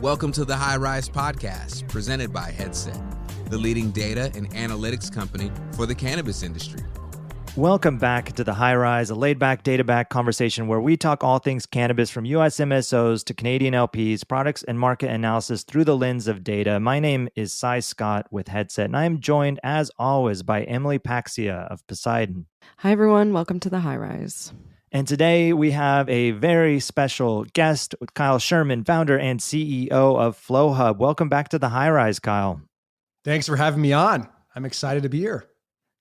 Welcome to the High Rise Podcast, presented by Headset, the leading data and analytics company for the cannabis industry. Welcome back to the High Rise, a laid-back, data-back conversation where we talk all things cannabis from U.S. MSOs to Canadian LPs, products and market analysis through the lens of data. My name is Cy Scott with Headset, and I am joined, as always, by Emily Paxia of Poseidon. Hi, everyone. Welcome to the High Rise. And today we have a very special guest with Kyle Sherman, founder and CEO of Flowhub. Welcome back to the High Rise, Kyle. Thanks for having me on. I'm excited to be here.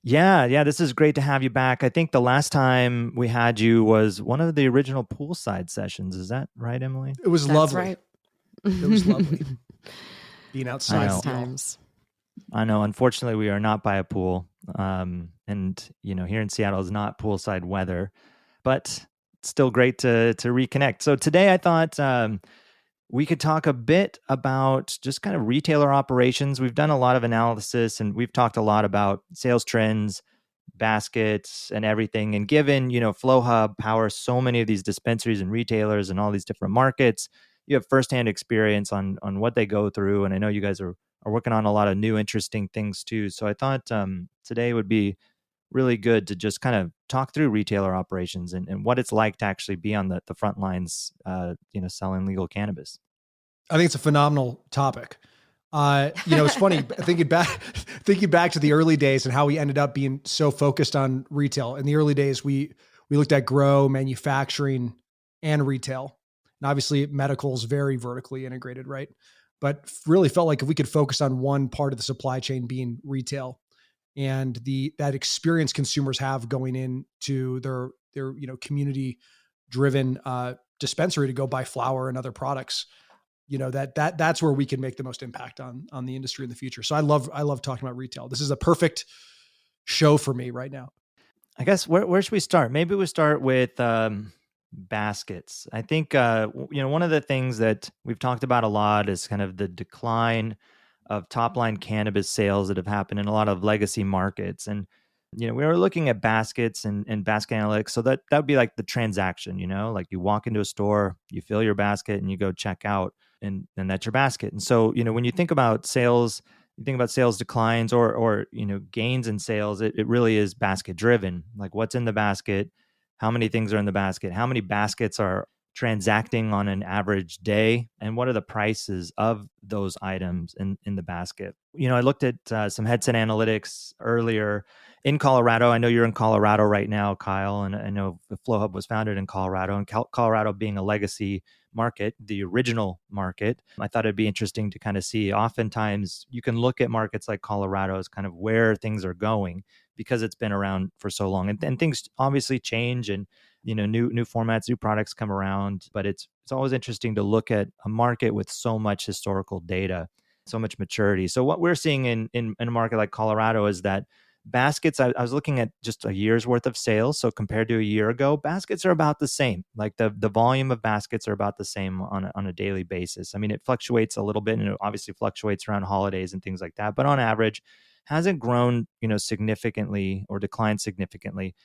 Yeah, this is great to have you back. I think the last time we had you was one of the original poolside sessions. Is that right, Emily? It was That's lovely. right. It was lovely. Being outside. Nice times. I know. Unfortunately, we are not by a pool. And, here in Seattle is not poolside weather, but it's still great to reconnect. So today I thought we could talk a bit about just kind of retailer operations. We've done a lot of analysis and we've talked a lot about sales trends, baskets, and everything. And given, Flowhub powers so many of these dispensaries and retailers and all these different markets, you have firsthand experience on what they go through. And I know you guys are working on a lot of new, interesting things too. So I thought today would be really good to just kind of talk through retailer operations and what it's like to actually be on the front lines, selling legal cannabis. I think it's a phenomenal topic. It's funny thinking back to the early days and how we ended up being so focused on retail. In the early days, we looked at grow, manufacturing, and retail. And obviously medical is very vertically integrated, right? But really felt like if we could focus on one part of the supply chain being retail and that experience consumers have going into their community driven dispensary to go buy flower and other products, that's where we can make the most impact on the industry in the future. So I love talking about retail. This is a perfect show for me right now. I guess where should we start? Maybe we start with baskets. I think one of the things that we've talked about a lot is kind of the decline of top line cannabis sales that have happened in a lot of legacy markets. And we were looking at baskets and basket analytics. So that would be like the transaction, like you walk into a store, you fill your basket and you go check out and that's your basket. And so, when you think about sales, you think about sales declines or gains in sales, it really is basket driven. Like what's in the basket, how many things are in the basket, how many baskets are transacting on an average day, and what are the prices of those items in the basket. I looked at some Headset analytics earlier in Colorado. I know you're in Colorado right now, Kyle, and I know the Flowhub was founded in Colorado, and Colorado being a legacy market, the original market, I thought it'd be interesting to kind of see. Oftentimes you can look at markets like Colorado as kind of where things are going because it's been around for so long, and things obviously change and new formats, new products come around, but it's always interesting to look at a market with so much historical data, so much maturity. So what we're seeing in a market like Colorado is that baskets, I was looking at just a year's worth of sales. So compared to a year ago, baskets are about the same. Like the volume of baskets are about the same on a daily basis. I mean, it fluctuates a little bit and it obviously fluctuates around holidays and things like that. But on average, hasn't grown, significantly or declined significantly.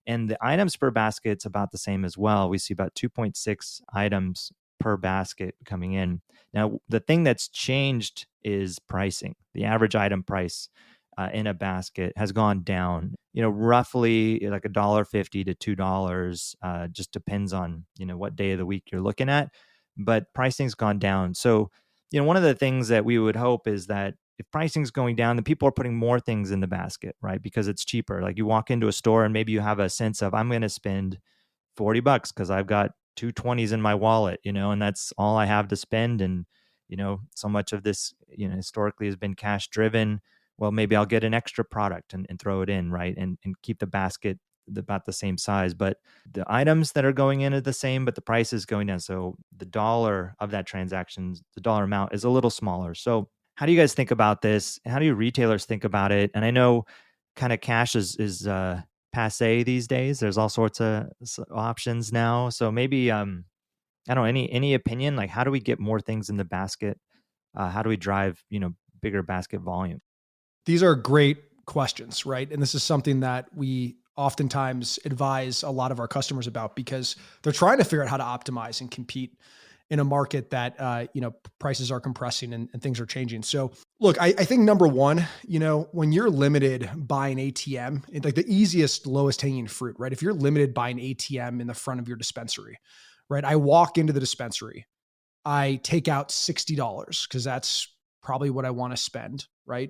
And the items per basket's about the same as well. We see about 2.6 items per basket coming in. Now, the thing that's changed is pricing. The average item price in a basket has gone down, roughly like $1.50 to $2. Just depends on, what day of the week you're looking at. But pricing's gone down. So, one of the things that we would hope is that if pricing's going down, then people are putting more things in the basket, right? Because it's cheaper. Like you walk into a store and maybe you have a sense of, I'm going to spend $40 because I've got 2 20s in my wallet, and that's all I have to spend. And, so much of this, historically has been cash driven. Well, maybe I'll get an extra product and throw it in, right? And keep the basket about the same size. But the items that are going in are the same, but the price is going down. So the dollar of that transaction, the dollar amount is a little smaller. So how do you guys think about this? How do retailers think about it? And I know kind of cash is passe these days. There's all sorts of options now. So maybe, I don't know, any opinion? Like how do we get more things in the basket? How do we drive, bigger basket volume? These are great questions, right? And this is something that we oftentimes advise a lot of our customers about because they're trying to figure out how to optimize and compete. in a market that, prices are compressing and things are changing. So look, I think number one, when you're limited by an ATM, it's like the easiest, lowest hanging fruit, right? If you're limited by an ATM in the front of your dispensary, right? I walk into the dispensary, I take out $60 because that's probably what I want to spend, right?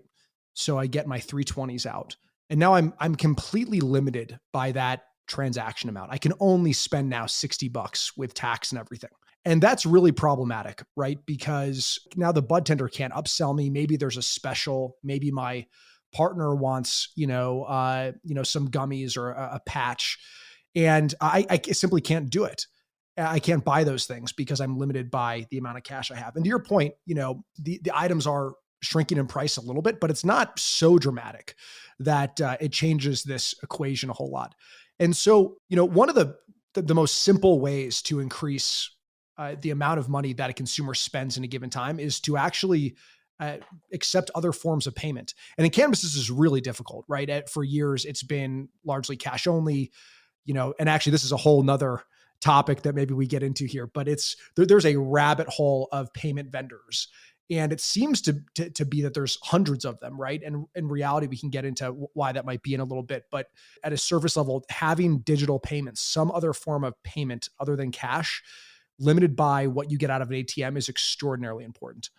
So I get my 320s out. And now I'm completely limited by that transaction amount. I can only spend now $60 with tax and everything. And that's really problematic, right? Because now the bud tender can't upsell me. Maybe there's a special, maybe my partner wants, some gummies or a patch, and I simply can't do it. I can't buy those things because I'm limited by the amount of cash I have. And to your point, the items are shrinking in price a little bit, but it's not so dramatic that it changes this equation a whole lot. And so, one of the most simple ways to increase the amount of money that a consumer spends in a given time is to actually accept other forms of payment. And in cannabis, this is really difficult, right? For years, it's been largely cash only, and actually this is a whole nother topic that maybe we get into here, but there's a rabbit hole of payment vendors. And it seems to be that there's hundreds of them, right? And in reality, we can get into why that might be in a little bit. But at a surface level, having digital payments, some other form of payment other than cash, limited by what you get out of an ATM, is extraordinarily important.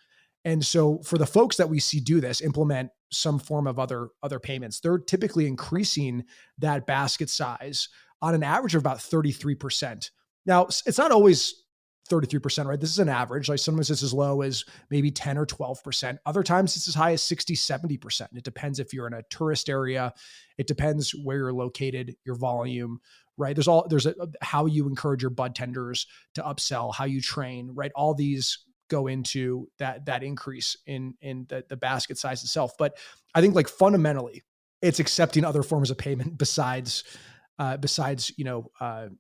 And so for the folks that we see do this, implement some form of other payments, they're typically increasing that basket size on an average of about 33%. Now, it's not always 33%, right? This is an average. Like sometimes it's as low as maybe 10 or 12%. Other times it's as high as 60, 70%. It depends if you're in a tourist area. It depends where you're located, your volume, right? There's how you encourage your bud tenders to upsell, how you train, right? All these go into that increase in the basket size itself. But I think like fundamentally, it's accepting other forms of payment besides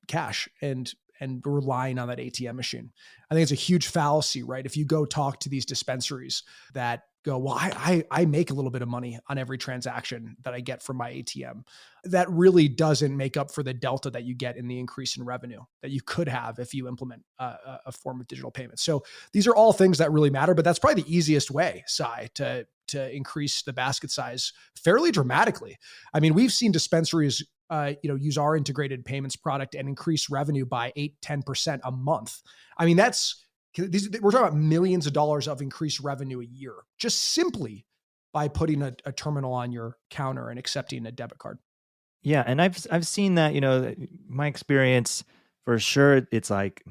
cash and relying on that ATM machine. I think it's a huge fallacy, right? If you go talk to these dispensaries that go, well, I make a little bit of money on every transaction that I get from my ATM. That really doesn't make up for the delta that you get in the increase in revenue that you could have if you implement a form of digital payment. So these are all things that really matter, but that's probably the easiest way, Sai, to increase the basket size fairly dramatically. I mean, we've seen dispensaries use our integrated payments product and increase revenue by 8-10% a month. I mean, we're talking about millions of dollars of increased revenue a year, just simply by putting a terminal on your counter and accepting a debit card. Yeah. And I've seen that, my experience for sure. It's like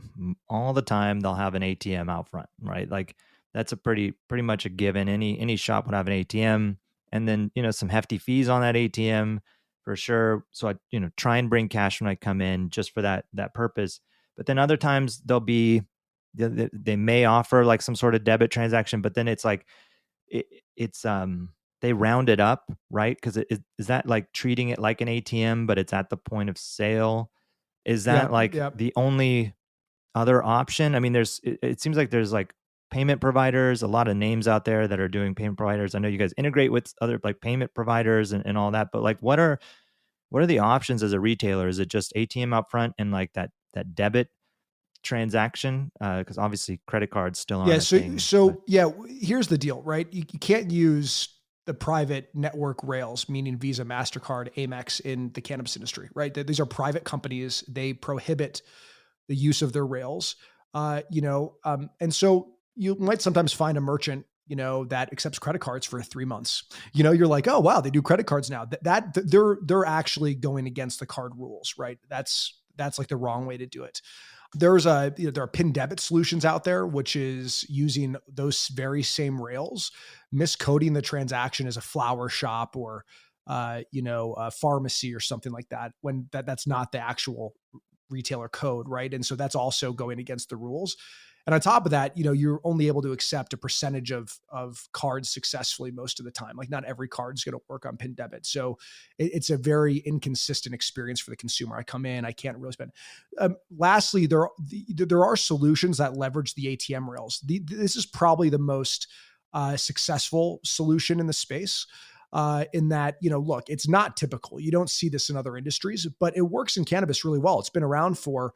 all the time they'll have an ATM out front, right? Like that's a pretty much a given. Any shop would have an ATM, and then, some hefty fees on that ATM. For sure. So I, try and bring cash when I come in just for that purpose. But then other times they may offer like some sort of debit transaction, but then it's like, they round it up, right? Because is that like treating it like an ATM, but it's at the point of sale? Is that the only other option? I mean, it seems like there's like payment providers, a lot of names out there that are doing payment providers. I know you guys integrate with other like payment providers and all that, but like what are the options as a retailer? Is it just ATM up front and like that debit transaction? Because obviously credit cards still aren't a thing. Yeah, here's the deal, right? You can't use the private network rails, meaning Visa, MasterCard, Amex in the cannabis industry, right? These are private companies. They prohibit the use of their rails, and so you might sometimes find a merchant, that accepts credit cards for 3 months. You're like, oh, wow, they do credit cards now. That they're actually going against the card rules, right? That's like the wrong way to do it. There are PIN debit solutions out there, which is using those very same rails, miscoding the transaction as a flower shop or, a pharmacy or something like that, when that's not the actual retailer code, right? And so that's also going against the rules. And on top of that, you're only able to accept a percentage of cards successfully most of the time. Like not every card is going to work on PIN debit. So it's a very inconsistent experience for the consumer. I come in, I can't really spend. Lastly, there are solutions that leverage the ATM rails. This is probably the most successful solution in the space. In that, look, it's not typical. You don't see this in other industries, but it works in cannabis really well. It's been around for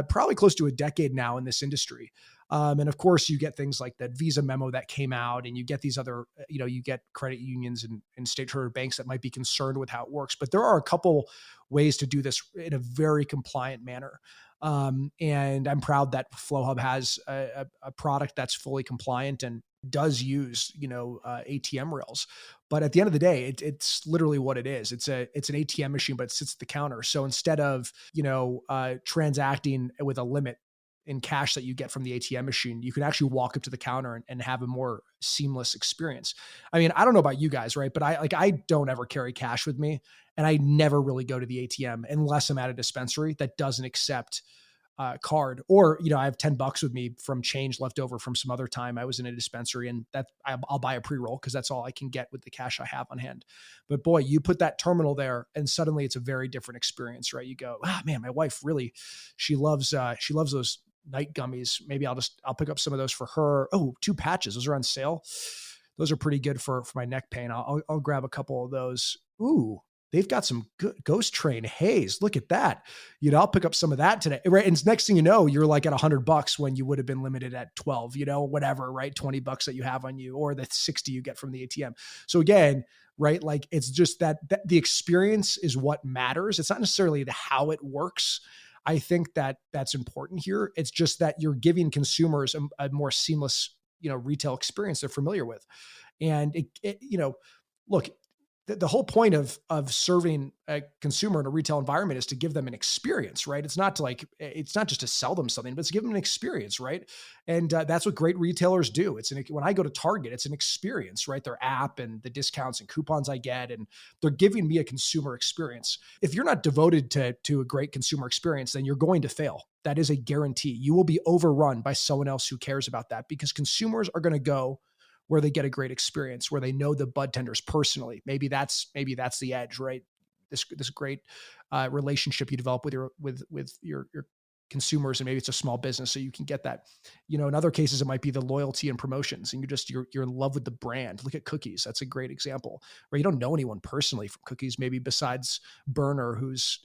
probably close to a decade now in this industry. And of course, you get things like that Visa memo that came out, and you get these other, you get credit unions and state-chartered banks that might be concerned with how it works. But there are a couple ways to do this in a very compliant manner. And I'm proud that Flowhub has a product that's fully compliant and does use, ATM rails. But at the end of the day, it's literally what it is. It's an ATM machine, but it sits at the counter. So instead of, transacting with a limit in cash that you get from the ATM machine, you can actually walk up to the counter and have a more seamless experience. I mean, I don't know about you guys, right? But I don't ever carry cash with me, and I never really go to the ATM unless I'm at a dispensary that doesn't accept card, or, I have $10 with me from change left over from some other time I was in a dispensary, and that I'll buy a pre-roll because that's all I can get with the cash I have on hand. But boy, you put that terminal there and suddenly it's a very different experience, right? You go, man, my wife really, she loves those night gummies. Maybe I'll pick up some of those for her. Oh, 2 patches. Those are on sale. Those are pretty good for my neck pain. I'll grab a couple of those. Ooh, they've got some good Ghost Train haze. Look at that. I'll pick up some of that today. Right. And next thing you know, you're like at $100 when you would have been limited at 12, whatever, right? $20 that you have on you, or the 60 you get from the ATM. So again, right, like it's just that the experience is what matters. It's not necessarily how it works. I think that that's important here. It's just that you're giving consumers a more seamless, retail experience they're familiar with. And look, the whole point of serving a consumer in a retail environment is to give them an experience, right? It's not just to sell them something, but it's to give them an experience, right? And that's what great retailers do. When I go to Target, it's an experience, right? Their app and the discounts and coupons I get, and they're giving me a consumer experience. If you're not devoted to a great consumer experience, then you're going to fail. That is a guarantee. You will be overrun by someone else who cares about that, because consumers are going to go where they get a great experience, where they know the bud tenders personally. Maybe that's the edge, right? This great relationship you develop with your consumers, and maybe it's a small business, so you can get that. In other cases, it might be the loyalty and promotions, and you're in love with the brand. Look at cookies. That's a great example, where you don't know anyone personally from cookies, maybe besides Burner, who's,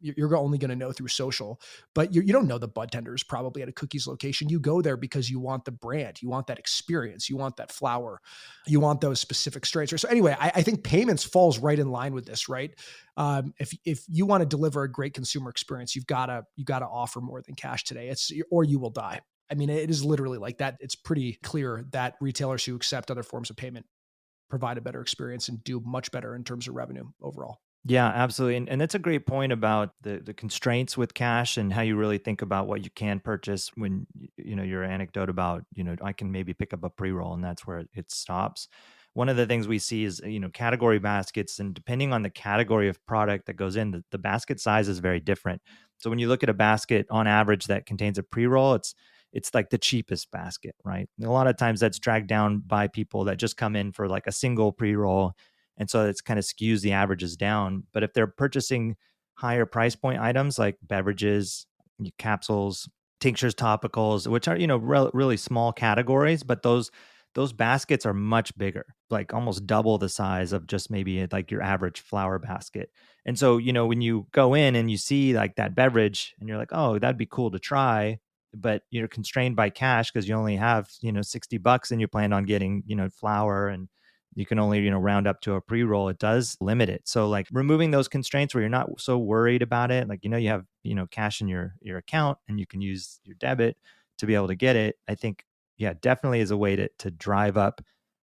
you're only going to know through social, but you don't know the bud tenders probably at a cookies location. You go there because you want the brand, you want that experience, you want that flower, you want those specific strains. So anyway, I think payments falls right in line with this, right? If you want to deliver a great consumer experience, you've got to offer more than cash today. Or you will die. I mean, it is literally like that. It's pretty clear that retailers who accept other forms of payment provide a better experience and do much better in terms of revenue overall. Yeah, absolutely. And that's a great point about the constraints with cash and how you really think about what you can purchase when, your anecdote about, I can maybe pick up a pre-roll and that's where it stops. One of the things we see is, category baskets, and depending on the category of product that goes in, the basket size is very different. So when you look at a basket on average that contains a pre-roll, it's like the cheapest basket, right? And a lot of times that's dragged down by people that just come in for like a single pre-roll. And so it's kind of skews the averages down. But if they're purchasing higher price point items like beverages, capsules, tinctures, topicals, which are, really small categories, but those baskets are much bigger, like almost double the size of just maybe like your average flower basket. And so, when you go in and you see like that beverage and you're like, oh, that'd be cool to try, but you're constrained by cash because you only have, $60 and you plan on getting, flour, and you can only, round up to a pre-roll. It does limit it. So like removing those constraints where you're not so worried about it, like, you have, cash in your account and you can use your debit to be able to get it. I think, yeah, definitely is a way to drive up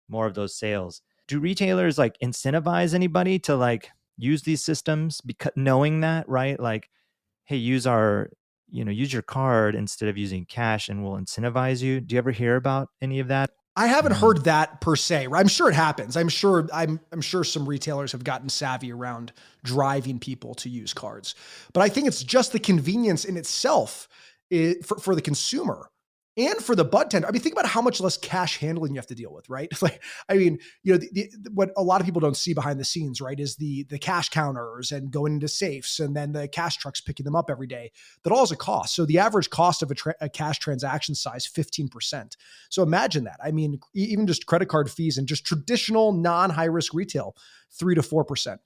more of those sales. Do retailers like incentivize anybody to like use these systems, because knowing that, right? Like, hey, use your card instead of using cash and we'll incentivize you. Do you ever hear about any of that? I haven't heard that per se. I'm sure it happens. I'm sure some retailers have gotten savvy around driving people to use cards, but I think it's just the convenience in itself for the consumer and for the bud tender. I mean, think about how much less cash handling you have to deal with, right? Like, I mean, what a lot of people don't see behind the scenes, right, is the cash counters and going into safes and then the cash trucks picking them up every day. That all is a cost. So the average cost of a cash transaction size, 15%. So imagine that. I mean, even just credit card fees and just traditional non-high risk retail, 3 to 4%.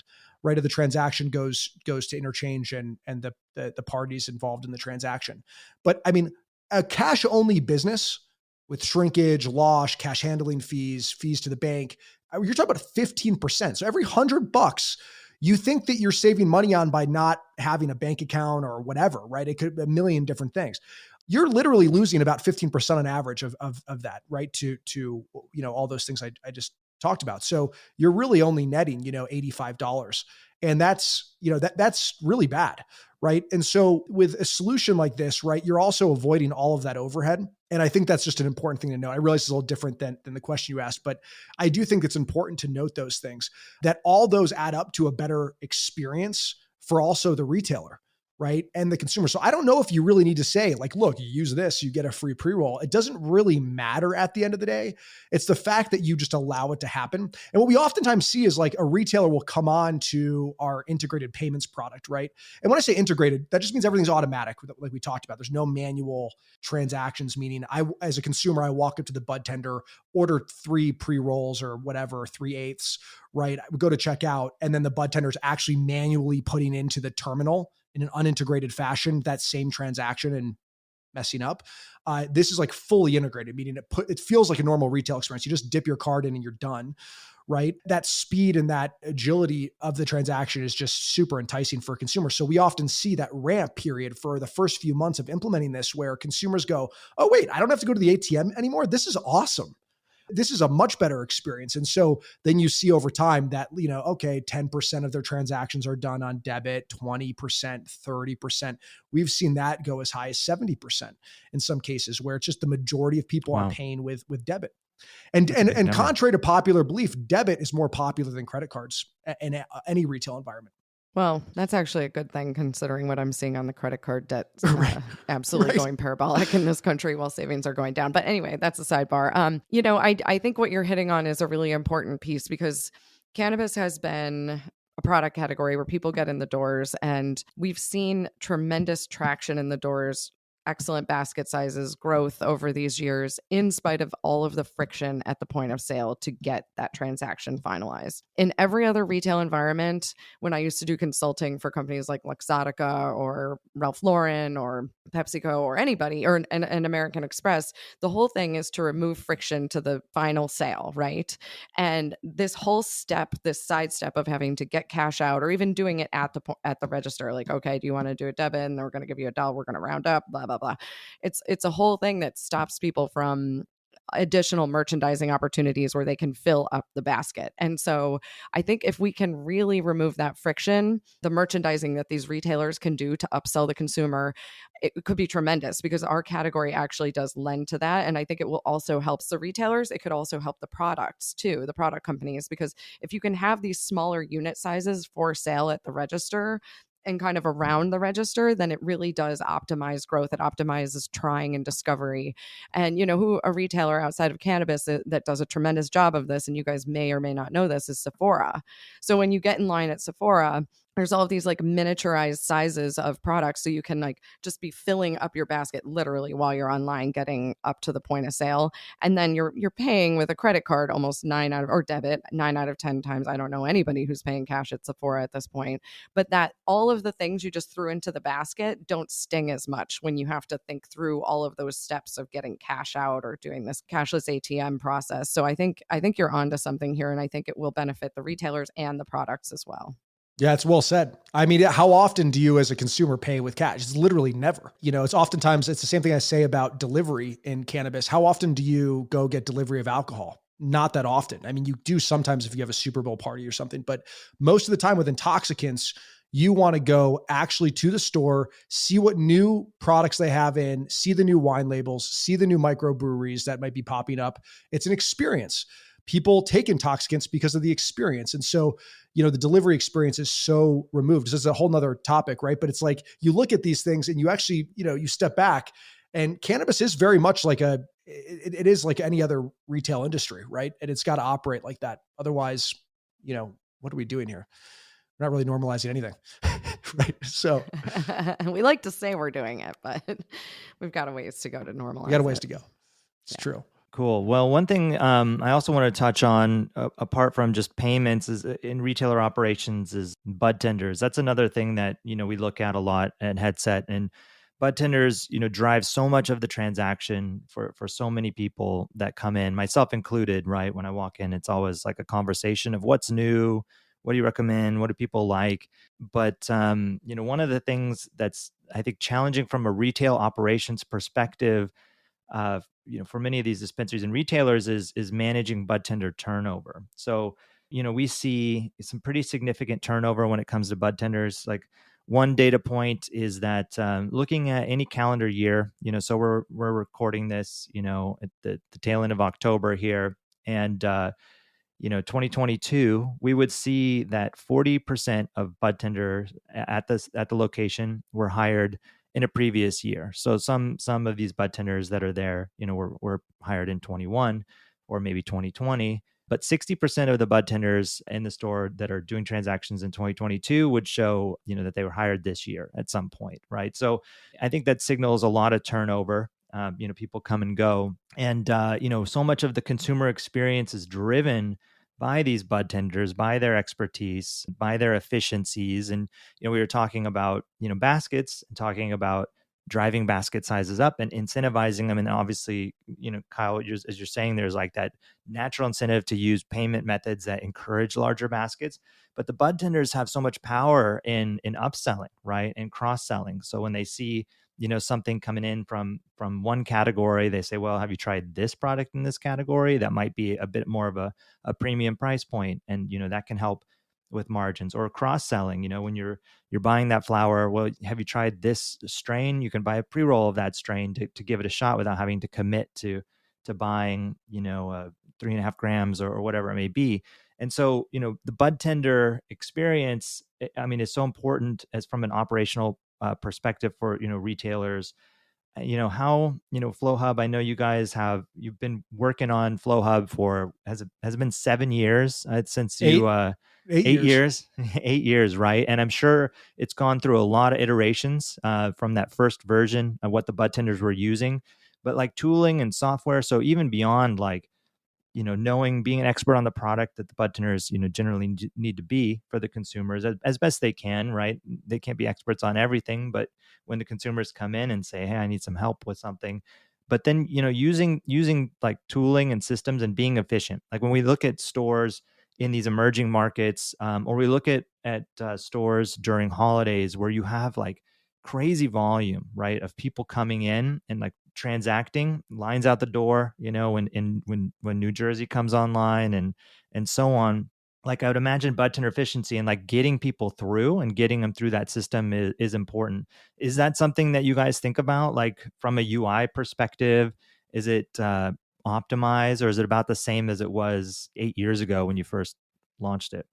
Right, of the transaction goes to interchange and the parties involved in the transaction. But I mean, a cash only business with shrinkage, loss, cash handling fees to the bank, you're talking about 15%. So every $100 you think that you're saving money on by not having a bank account or whatever, right? It could be a million different things. You're literally losing about 15% on average of that, right? To all those things I just talked about. So you're really only netting, $85. And that's, that's really bad, right? And so with a solution like this, right, you're also avoiding all of that overhead. And I think that's just an important thing to know. I realize it's a little different than the question you asked, but I do think it's important to note those things, that all those add up to a better experience for also the retailer, right? And the consumer. So I don't know if you really need to say like, look, you use this, you get a free pre-roll. It doesn't really matter at the end of the day. It's the fact that you just allow it to happen. And what we oftentimes see is like a retailer will come on to our integrated payments product, right? And when I say integrated, that just means everything's automatic, like we talked about. There's no manual transactions, meaning as a consumer, I walk up to the bud tender, order 3 pre-rolls or whatever, 3/8, right? I would go to checkout, and then the bud tender is actually manually putting into the terminal in an unintegrated fashion, that same transaction, and messing up. This is like fully integrated, meaning it feels like a normal retail experience. You just dip your card in and you're done, right? That speed and that agility of the transaction is just super enticing for consumers. So we often see that ramp period for the first few months of implementing this where consumers go, oh, wait, I don't have to go to the ATM anymore. This is awesome. This is a much better experience. And so then you see over time that, okay, 10% of their transactions are done on debit, 20%, 30%. We've seen that go as high as 70% in some cases, where it's just the majority of people are paying with debit. And contrary to popular belief, debit is more popular than credit cards in any retail environment. Well, that's actually a good thing considering what I'm seeing on the credit card debt. Absolutely going parabolic in this country while savings are going down. But anyway, that's a sidebar. I think what you're hitting on is a really important piece, because cannabis has been a product category where people get in the doors, and we've seen tremendous traction in the doors, excellent basket sizes, growth over these years, in spite of all of the friction at the point of sale to get that transaction finalized. In every other retail environment, when I used to do consulting for companies like Luxottica or Ralph Lauren or PepsiCo or anybody, or an American Express, the whole thing is to remove friction to the final sale, right? And this whole step, this side step of having to get cash out, or even doing it at the register, like, okay, do you want to do a debit? And we're going to give you $1, we're going to round up, blah, blah, blah. It's a whole thing that stops people from additional merchandising opportunities where they can fill up the basket. And so I think if we can really remove that friction, the merchandising that these retailers can do to upsell the consumer, it could be tremendous, because our category actually does lend to that. And I think it will also help the retailers. It could also help the products too, the product companies, because if you can have these smaller unit sizes for sale at the register and kind of around the register, then it really does optimize growth. It optimizes trying and discovery. And who a retailer outside of cannabis that does a tremendous job of this, and you guys may or may not know this, is Sephora. So when you get in line at Sephora, there's all of these like miniaturized sizes of products. So you can like just be filling up your basket literally while you're online, getting up to the point of sale. And then you're paying with a credit card almost or debit 9 out of 10 times. I don't know anybody who's paying cash at Sephora at this point, but that all of the things you just threw into the basket don't sting as much when you have to think through all of those steps of getting cash out or doing this cashless ATM process. So I think you're onto something here, and I think it will benefit the retailers and the products as well. Yeah, it's well said. I mean, how often do you as a consumer pay with cash? It's literally never. It's oftentimes, it's the same thing I say about delivery in cannabis. How often do you go get delivery of alcohol? Not that often. I mean, you do sometimes if you have a Super Bowl party or something, but most of the time with intoxicants, you want to go actually to the store, see what new products they have in, see the new wine labels, see the new microbreweries that might be popping up. It's an experience. People take intoxicants because of the experience. And so, the delivery experience is so removed. This is a whole nother topic, right? But it's like, you look at these things and you actually, you step back, and cannabis is very much like it is like any other retail industry, right? And it's got to operate like that. Otherwise, what are we doing here? We're not really normalizing anything, right? So we like to say we're doing it, but we've got a ways to go to normalize. We got a ways to go. It's true. Cool. Well, one thing I also want to touch on, apart from just payments, is in retailer operations, is bud tenders. That's another thing that we look at a lot at Headset. And bud tenders, drive so much of the transaction for so many people that come in, myself included, right? When I walk in, it's always like a conversation of what's new, what do you recommend, what do people like? But one of the things that's, I think, challenging from a retail operations perspective, for many of these dispensaries and retailers is managing bud tender turnover. So, we see some pretty significant turnover when it comes to bud tenders. Like, one data point is that looking at any calendar year, so we're recording this, at the tail end of October here, and 2022, we would see that 40% of bud tenders at the location were hired in a previous year. So some of these bud tenders that are there, were hired in 21 or maybe 2020. But 60% of the bud tenders in the store that are doing transactions in 2022 would show, that they were hired this year at some point, right? So I think that signals a lot of turnover. People come and go, and so much of the consumer experience is driven by these bud tenders, by their expertise, by their efficiencies. And we were talking about baskets, and talking about driving basket sizes up and incentivizing them. And obviously, Kyle, as you're saying, there's like that natural incentive to use payment methods that encourage larger baskets. But the bud tenders have so much power in upselling, right, and cross-selling. So when they see something coming in from one category, they say, well, have you tried this product in this category? That might be a bit more of a premium price point, and that can help with margins. Or cross-selling, when you're buying that flower, well, have you tried this strain? You can buy a pre-roll of that strain to give it a shot without having to commit to buying 3.5 grams or whatever it may be. And so the bud tender experience, I mean, is so important as from an operational perspective for retailers. How Flowhub, I know you've been working on Flowhub for, has it been 7 years since you 8 years 8 years, right? And I'm sure it's gone through a lot of iterations from that first version of what the bud tenders were using, but like tooling and software, so even beyond like knowing, being an expert on the product that the bud tenders, generally need to be for the consumers as best they can, right? They can't be experts on everything, but when the consumers come in and say, hey, I need some help with something, but then, using like tooling and systems and being efficient. Like when we look at stores in these emerging markets, or we look at stores during holidays where you have like crazy volume, right, of people coming in and like transacting, lines out the door, when New Jersey comes online and so on. Like I would imagine bud tender efficiency and like getting people through and getting them through that system is important. Is that something that you guys think about, like from a UI perspective? Is it optimized, or is it about the same as it was 8 years ago when you first launched it?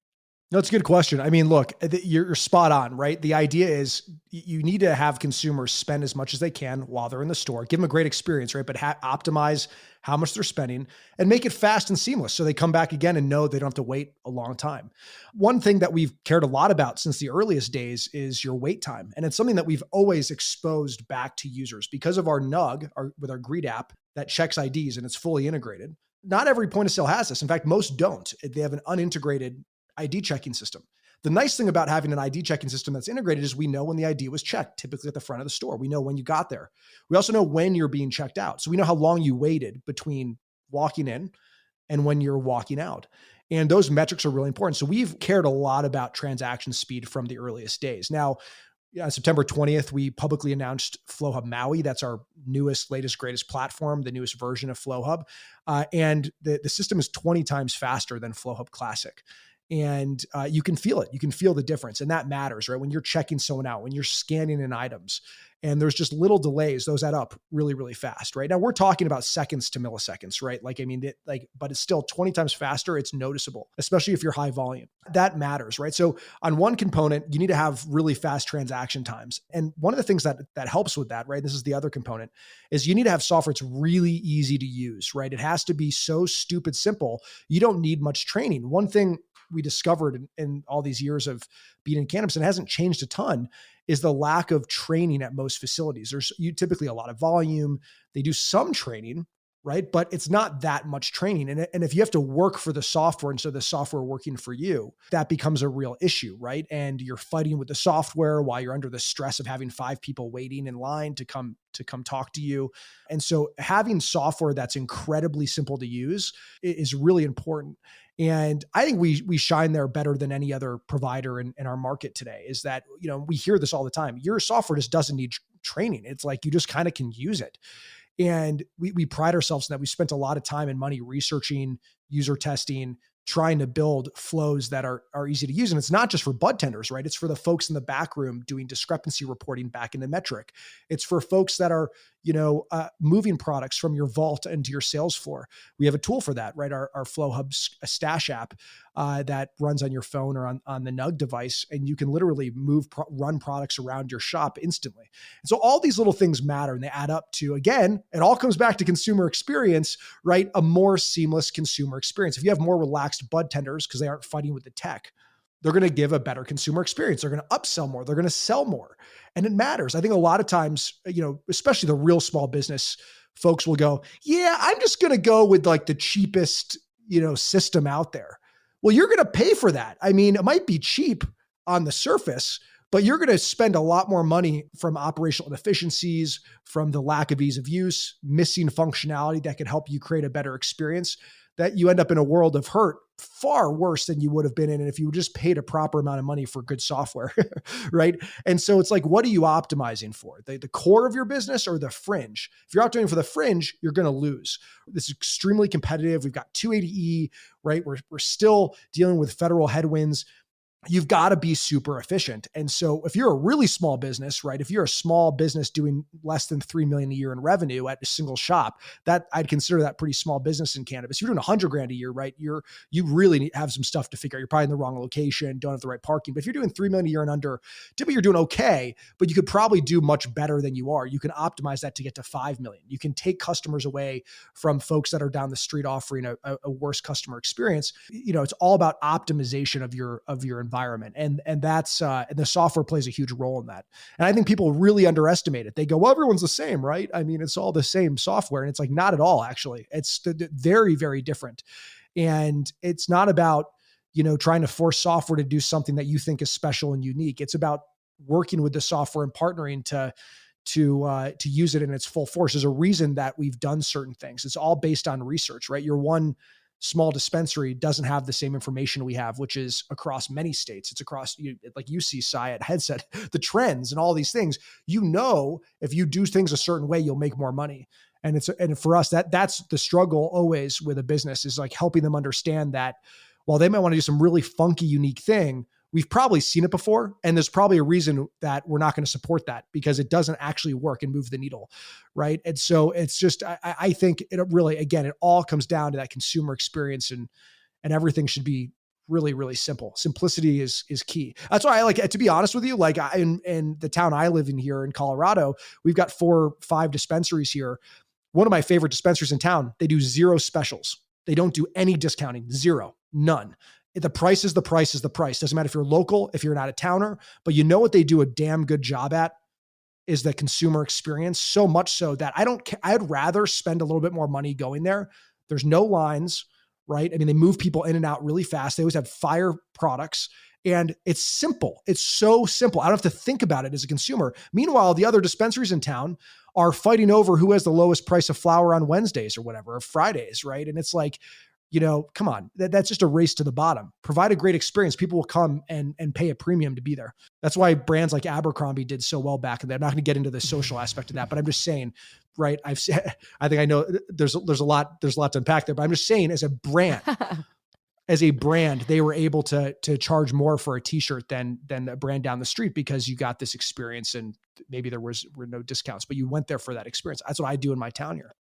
No, it's a good question. I mean, look, you're spot on, right? The idea is you need to have consumers spend as much as they can while they're in the store, give them a great experience, right? But optimize how much they're spending and make it fast and seamless so they come back again and know they don't have to wait a long time. One thing that we've cared a lot about since the earliest days is your wait time. And it's something that we've always exposed back to users because of our NUG, with our Greet app that checks IDs and it's fully integrated. Not every point of sale has this. In fact, most don't. They have an unintegrated ID checking system. The nice thing about having an ID checking system that's integrated is we know when the ID was checked, typically at the front of the store. We know when you got there. We also know when you're being checked out. So we know how long you waited between walking in and when you're walking out. And those metrics are really important. So we've cared a lot about transaction speed from the earliest days. Now, on September 20th, we publicly announced Flowhub Maui. That's our newest, latest, greatest platform, the newest version of Flowhub. And the system is 20 times faster than Flowhub Classic. And you can feel it. You can feel the difference. And that matters, right? When you're checking someone out, when you're scanning in items and there's just little delays, those add up really, really fast, right? Now we're talking about seconds to milliseconds, right? Like, I mean, but it's still 20 times faster. It's noticeable, especially if you're high volume. That matters, right? So on one component, you need to have really fast transaction times. And one of the things that helps with that, right? This is the other component, is you need to have software that's really easy to use, right? It has to be so stupid simple. You don't need much training. One thing we discovered in all these years of being in cannabis, and it hasn't changed a ton, is the lack of training at most facilities. There's typically a lot of volume. They do some training, right? But it's not that much training. And if you have to work for the software instead of the software working for you, that becomes a real issue, right? And you're fighting with the software while you're under the stress of having 5 people waiting in line to come talk to you. And so having software that's incredibly simple to use is really important. And I think we shine there better than any other provider in our market today. Is that, we hear this all the time. Your software just doesn't need training. It's like you just kind of can use it. And we pride ourselves in that. We spent a lot of time and money researching, user testing, trying to build flows that are easy to use. And it's not just for bud tenders, right? It's for the folks in the back room doing discrepancy reporting back into metric. It's for folks that are, moving products from your vault into your sales floor. We have a tool for that, right? Our Flowhub stash app that runs on your phone or on the Nug device. And you can literally run products around your shop instantly. And so all these little things matter, and they add up to, again, it all comes back to consumer experience, right? A more seamless consumer experience. If you have more relaxed bud tenders because they aren't fighting with the tech, they're going to give a better consumer experience. They're going to upsell more. They're going to sell more. And it matters. I think a lot of times, especially the real small business folks will go, yeah, I'm just going to go with like the cheapest, system out there. Well, you're going to pay for that. I mean, it might be cheap on the surface, but you're going to spend a lot more money from operational inefficiencies, from the lack of ease of use, missing functionality that could help you create a better experience, that you end up in a world of hurt far worse than you would have been in if you just paid a proper amount of money for good software, right? And so it's like, what are you optimizing for? The core of your business or the fringe? If you're optimizing for the fringe, you're going to lose. This is extremely competitive. We've got 280E, right? We're still dealing with federal headwinds. You've got to be super efficient. And so if you're a really small business, right? If you're a small business doing less than 3 million a year in revenue at a single shop, that I'd consider that pretty small business in cannabis. If you're doing 100 grand a year, right? You really have some stuff to figure out. You're probably in the wrong location, don't have the right parking. But if you're doing 3 million a year and under, typically you're doing okay, but you could probably do much better than you are. You can optimize that to get to 5 million. You can take customers away from folks that are down the street offering a worse customer experience. It's all about optimization of your environment. And that's, and the software plays a huge role in that. And I think people really underestimate it. They go, well, everyone's the same, right? I mean, it's all the same software. And it's like, not at all, actually. It's very, very different. And it's not about, trying to force software to do something that you think is special and unique. It's about working with the software and partnering to use it in its full force. There's a reason that we've done certain things. It's all based on research, right? Your one small dispensary doesn't have the same information we have, which is across many states. It's across, like you see Cy Headset, the trends and all these things. If you do things a certain way, you'll make more money. And for us, that's the struggle always with a business, is like helping them understand that while they might want to do some really funky, unique thing, we've probably seen it before. And there's probably a reason that we're not going to support that, because it doesn't actually work and move the needle. Right. And so it's just, I think it really, again, it all comes down to that consumer experience, and everything should be really, really simple. Simplicity is key. That's why I like, to be honest with you, like in the town I live in here in Colorado, we've got 4 or 5 dispensaries here. One of my favorite dispensaries in town, they do 0 specials. They don't do any discounting, 0, none. The price is the price is the price. Doesn't matter if you're local, if you're an out-of-towner, but what they do a damn good job at is the consumer experience, so much so that I'd rather spend a little bit more money going there. There's no lines, right? I mean, they move people in and out really fast. They always have fire products, and it's simple. It's so simple. I don't have to think about it as a consumer. Meanwhile, the other dispensaries in town are fighting over who has the lowest price of flower on Wednesdays or whatever, or Fridays, right? And it's like, come on, that's just a race to the bottom. Provide a great experience. People will come and pay a premium to be there. That's why brands like Abercrombie did so well back in there. I'm not going to get into the social aspect of that, but I'm just saying, right? I think I know there's a lot to unpack there, but I'm just saying, as a brand, they were able to charge more for a t-shirt than a brand down the street, because you got this experience, and maybe were no discounts, but you went there for that experience. That's what I do in my town here.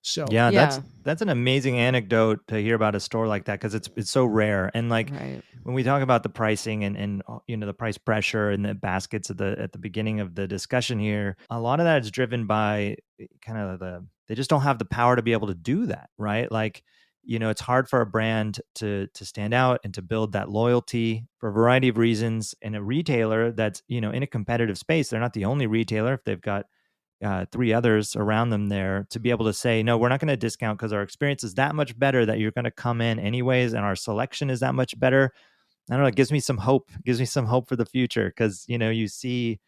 So yeah, that's an amazing anecdote to hear about a store like that, because it's so rare. And like when we talk about the pricing and the price pressure and the baskets at the beginning of the discussion here, a lot of that is driven by kind of they just don't have the power to be able to do that, right? Like, it's hard for a brand to stand out and to build that loyalty for a variety of reasons. And a retailer that's, in a competitive space, they're not the only retailer. If they've got three others around them there to be able to say, no, we're not going to discount because our experience is that much better that you're going to come in anyways, and our selection is that much better. I don't know. It gives me some hope. It gives me some hope for the future because, you see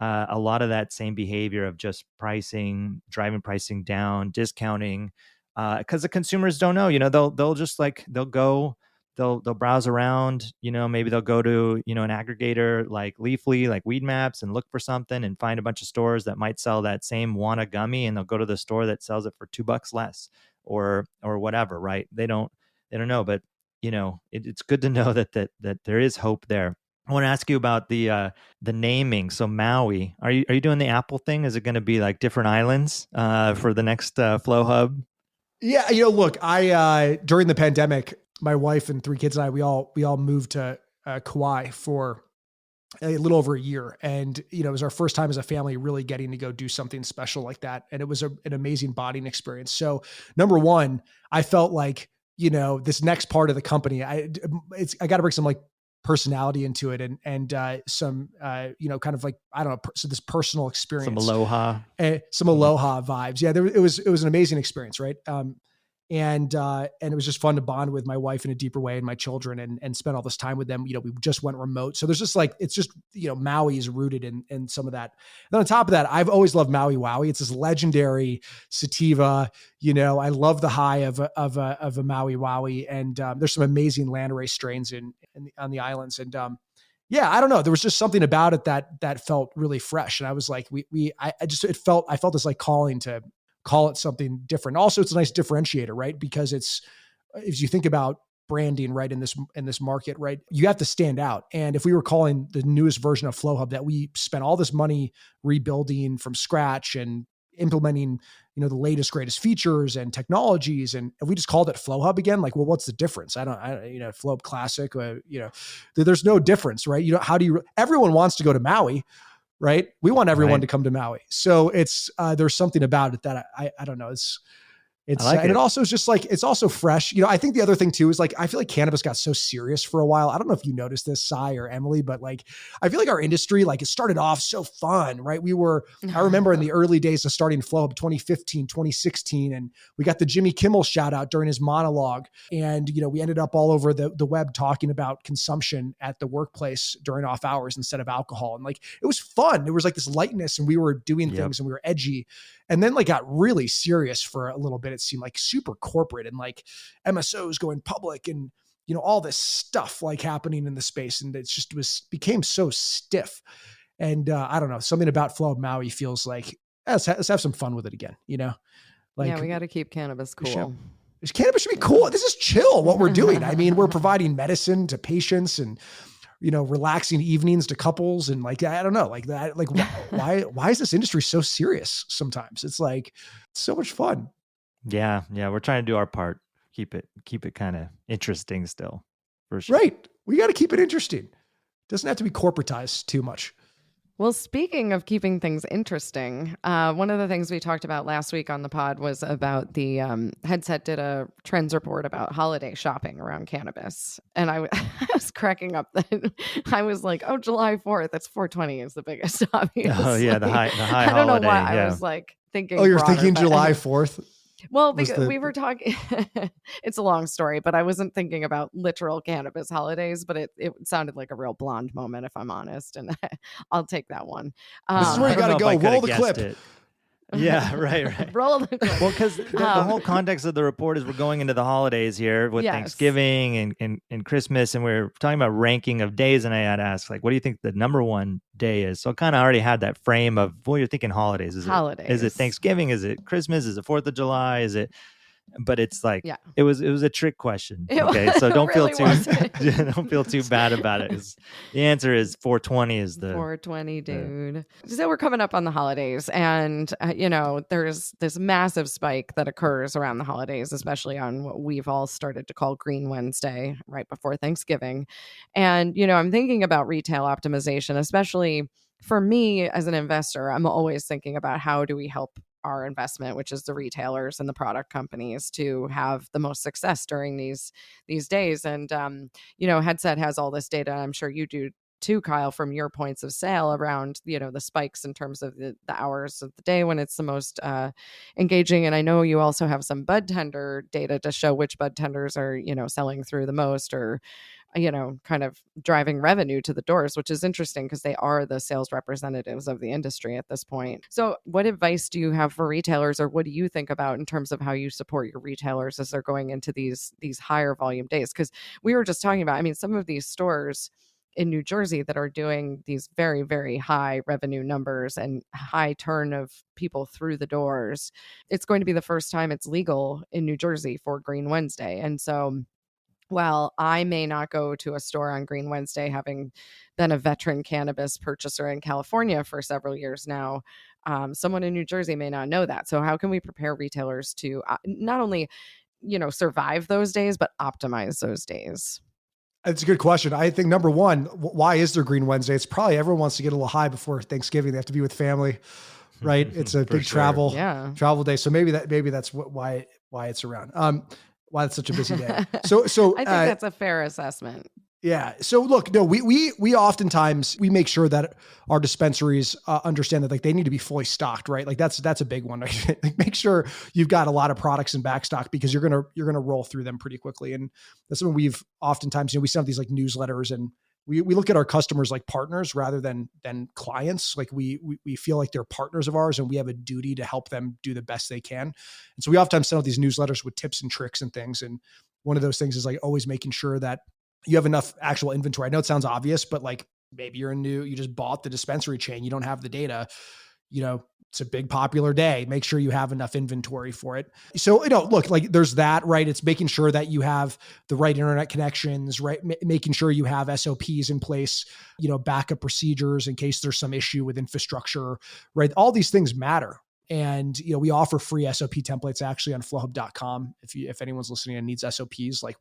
a lot of that same behavior of just driving pricing down, discounting, because the consumers don't know. They'll just they'll browse around. Maybe they'll go to an aggregator like Leafly, like Weed Maps, and look for something and find a bunch of stores that might sell that same Wana gummy, and they'll go to the store that sells it for $2 less or whatever. Right? They don't know, but it's good to know that there is hope there. I want to ask you about the naming. So Maui, are you doing the Apple thing? Is it going to be like different islands for the next Flowhub? Yeah, look, I during the pandemic, my wife and three kids and I, we all moved to Kauai for a little over a year, and it was our first time as a family really getting to go do something special like that, and it was an amazing bonding experience. So number one, I felt like this next part of the company, I got to bring some like personality into it and some kind of like, I don't know, so this personal experience, some aloha vibes. Yeah, it was an amazing experience, right? And it was just fun to bond with my wife in a deeper way and my children and spend all this time with them. We just went remote. So there's just like, it's just, Maui is rooted in some of that. And then on top of that, I've always loved Maui Wowie. It's this legendary sativa. I love the high of a Maui Wowie. And there's some amazing landrace strains on the islands. And yeah, I don't know. There was just something about it that felt really fresh. And I was like, I felt this like calling to call it something different. Also, it's a nice differentiator, right? Because if you think about branding, right, in this market, right, you have to stand out. And if we were calling the newest version of Flowhub that we spent all this money rebuilding from scratch and implementing, the latest, greatest features and technologies, and if we just called it Flowhub again, like, well, what's the difference? I Flowhub Classic, there's no difference, right? Everyone wants to go to Maui, right? We want everyone to come to Maui. So it's, there's something about it that I don't know. And it also is just like, it's also fresh. I think the other thing too is like, I feel like cannabis got so serious for a while. I don't know if you noticed this, Sai or Emily, but like, I feel like our industry, like it started off so fun, right? I remember in the early days of starting Flowhub 2015, 2016, and we got the Jimmy Kimmel shout out during his monologue. And, we ended up all over the web talking about consumption at the workplace during off hours instead of alcohol. And like, it was fun. There was like this lightness and we were doing things and we were edgy. And then like got really serious for a little bit. It seemed like super corporate and like MSOs going public and, all this stuff like happening in the space. And it just became so stiff. And I don't know, something about Flow of Maui feels like, let's have some fun with it again. Like, yeah, we got to keep cannabis cool. Cannabis should be cool. This is chill what we're doing. I mean, we're providing medicine to patients and, relaxing evenings to couples. And like, I don't know, like that, like why is this industry so serious? Sometimes it's like, it's so much fun. Yeah. We're trying to do our part. Keep it kind of interesting still, for sure. Right. We got to keep it interesting. Doesn't have to be corporatized too much. Well, speaking of keeping things interesting, one of the things we talked about last week on the pod was about the Headset did a trends report about holiday shopping around cannabis. And I was cracking up that I was like, oh, July 4th, that's 420 is the biggest, obviously. Oh, yeah, the high I don't holiday, know why I was like thinking. Oh, you're thinking July 4th? Well, because we were talking, it's a long story, but I wasn't thinking about literal cannabis holidays, but it sounded like a real blonde moment, if I'm honest. And I'll take that one. This is where you got to go. Roll the clip. Yeah, right. Roll the clip. Well, because the whole context of the report is we're going into the holidays here with Thanksgiving and Christmas, and we're talking about ranking of days. And I had asked, like, what do you think the number one day is? So I kind of already had that frame of, well, you're thinking holidays. Is it Thanksgiving? Is it Christmas? Is it 4th of July? Is it? But it's like, it was a trick question. Okay. So don't feel too bad about it. The answer is 420 is the 420, dude. So we're coming up on the holidays and, there's this massive spike that occurs around the holidays, especially on what we've all started to call Green Wednesday right before Thanksgiving. And, I'm thinking about retail optimization, especially for me as an investor. I'm always thinking about how do we help our investment, which is the retailers and the product companies, to have the most success during these days. And Headset has all this data, I'm sure you do too, Kyle, from your points of sale around, the spikes in terms of the hours of the day when it's the most engaging. And I know you also have some bud tender data to show which bud tenders are, selling through the most, or kind of driving revenue to the doors, which is interesting because they are the sales representatives of the industry at this point. So what advice do you have for retailers, or what do you think about in terms of how you support your retailers as they're going into these higher volume days? Because we were just talking about, some of these stores in New Jersey that are doing these very, very high revenue numbers and high turn of people through the doors. It's going to be the first time it's legal in New Jersey for Green Wednesday. And so while I may not go to a store on Green Wednesday, having been a veteran cannabis purchaser in California for several years now, someone in New Jersey may not know that. So how can we prepare retailers to not only, survive those days, but optimize those days? It's a good question. I think number one, why is there Green Wednesday? It's probably everyone wants to get a little high before Thanksgiving. They have to be with family, right? It's a big travel day. So maybe that's why it's around. Why it's such a busy day. So I think that's a fair assessment. Yeah. So look, no, we oftentimes we make sure that our dispensaries understand that like they need to be fully stocked, right? Like that's a big one. Right? Like make sure you've got a lot of products in back stock because you're gonna roll through them pretty quickly. And that's when we've oftentimes, we send out these like newsletters, and we look at our customers like partners rather than clients. Like we feel like they're partners of ours, and we have a duty to help them do the best they can. And so we oftentimes send out these newsletters with tips and tricks and things. And one of those things is like always making sure that you have enough actual inventory. I know it sounds obvious, but like maybe you just bought the dispensary chain, you don't have the data, it's a big popular day. Make sure you have enough inventory for it. So, look, like there's that, right? It's making sure that you have the right internet connections, right? Making sure you have SOPs in place, backup procedures in case there's some issue with infrastructure, right? All these things matter. And, we offer free SOP templates actually on flowhub.com. If anyone's listening and needs SOPs, like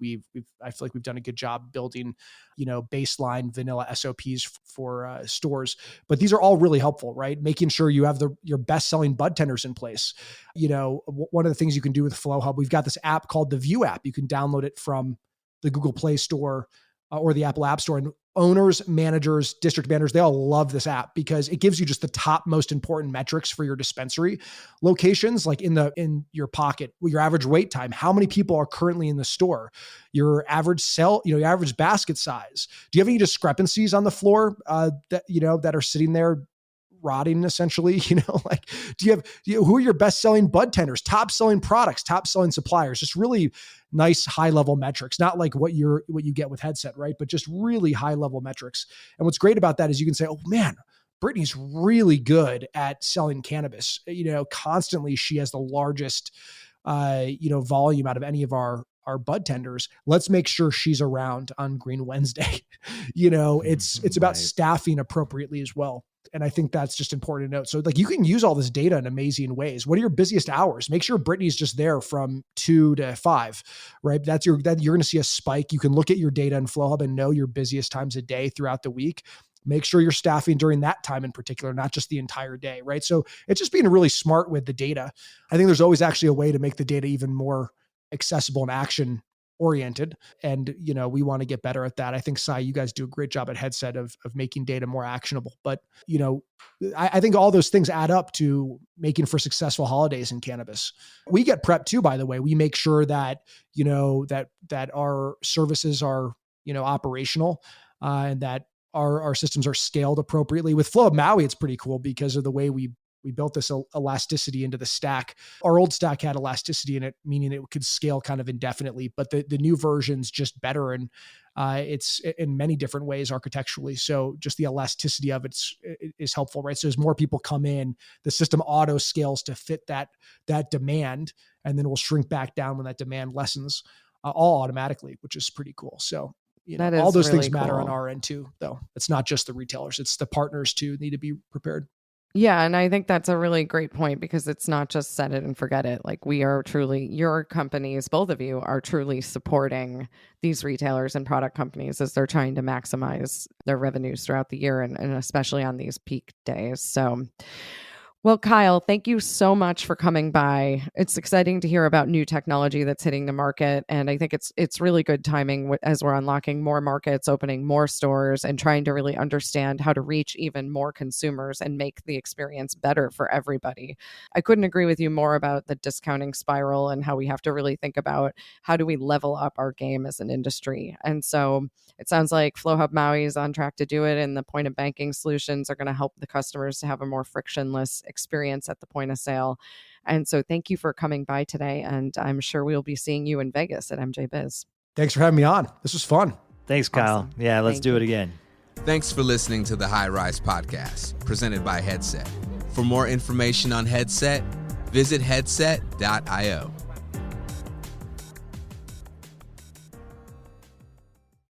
I feel like we've done a good job building, baseline vanilla SOPs for stores, but these are all really helpful, right? Making sure you have your best selling bud tenders in place. One of the things you can do with Flowhub, we've got this app called the View app. You can download it from the Google Play Store or the Apple App Store, and owners, managers, district managers, they all love this app because it gives you just the top most important metrics for your dispensary locations, like in your pocket, your average wait time, how many people are currently in the store, your average your average basket size. Do you have any discrepancies on the floor that are sitting there rotting essentially? Like who are your best selling bud tenders, top selling products, top selling suppliers? Just really nice high level metrics, not like what you get with Headset, right? But just really high level metrics. And what's great about that is you can say, oh man, Brittany's really good at selling cannabis. Constantly she has the largest volume out of any of our bud tenders. Let's make sure she's around on Green Wednesday. It's about staffing appropriately as well. And I think that's just important to note. So like you can use all this data in amazing ways. What are your busiest hours? Make sure Brittany's just there from 2 to 5, right? You're going to see a spike. You can look at your data in Flowhub and know your busiest times a day throughout the week. Make sure you're staffing during that time in particular, not just the entire day, right? So it's just being really smart with the data. I think there's always actually a way to make the data even more accessible and action oriented. And, we want to get better at that. I think you guys do a great job at Headset of making data more actionable, but, I think all those things add up to making for successful holidays in cannabis. We get prepped too, by the way. We make sure that, that our services are, operational, and that our systems are scaled appropriately. With Flowhub Maui, it's pretty cool because of the way we built this elasticity into the stack. Our old stack had elasticity in it, meaning it could scale kind of indefinitely, but the new version's just better. And it's in many different ways architecturally. So just the elasticity of it is helpful, right? So as more people come in, the system auto scales to fit that demand, and then we'll shrink back down when that demand lessens, all automatically, which is pretty cool. So all those really things matter on our end too, though. It's not just the retailers, it's the partners too need to be prepared. Yeah. And I think that's a really great point because it's not just set it and forget it. Like we are truly, your companies, both of you are truly supporting these retailers and product companies as they're trying to maximize their revenues throughout the year and especially on these peak days. So Well, Kyle, thank you so much for coming by. It's exciting to hear about new technology that's hitting the market. And I think it's really good timing as we're unlocking more markets, opening more stores, and trying to really understand how to reach even more consumers and make the experience better for everybody. I couldn't agree with you more about the discounting spiral and how we have to really think about how do we level up our game as an industry. And so it sounds like Flowhub Maui is on track to do it, and the point of banking solutions are going to help the customers to have a more frictionless experience at the point of sale. And so thank you for coming by today. And I'm sure we'll be seeing you in Vegas at MJ Biz. Thanks for having me on. This was fun. Thanks, Kyle. Awesome. Yeah, let's do it again. Thanks for listening to the High Rise Podcast, presented by Headset. For more information on Headset, visit headset.io.